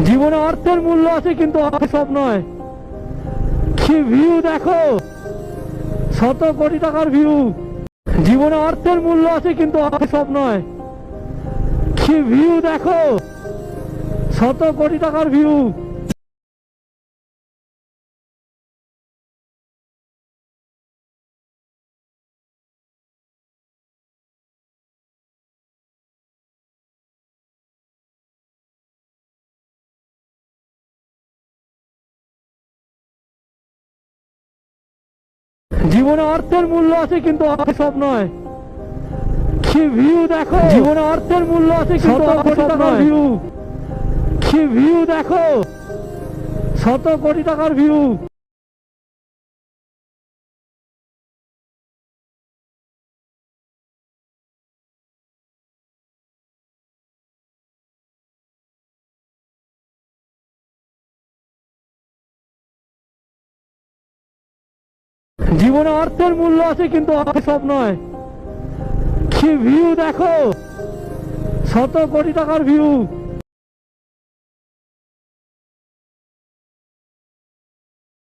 জীবনে অর্থের মূল্য আছে কিন্তু সব নয়। কি ভিউ দেখো, শত কোটি টাকার ভিউ। জীবনে অর্থের মূল্য আছে কিন্তু সব নয়। কি ভিউ দেখো, শত কোটি টাকার ভিউ। জীবনে অর্থের মূল্য আছে কিন্তু সব নয়। কি ভিউ দেখো, জীবনে অর্থের মূল্য আছে কিন্তু কোটি টাকার ভিউ। কি ভিউ দেখো, শত কোটি টাকার ভিউ। জীবনে অর্থের মূল্য আছে কিন্তু সব নয়। কি ভিউ দেখো, শত কোটি টাকার ভিউ।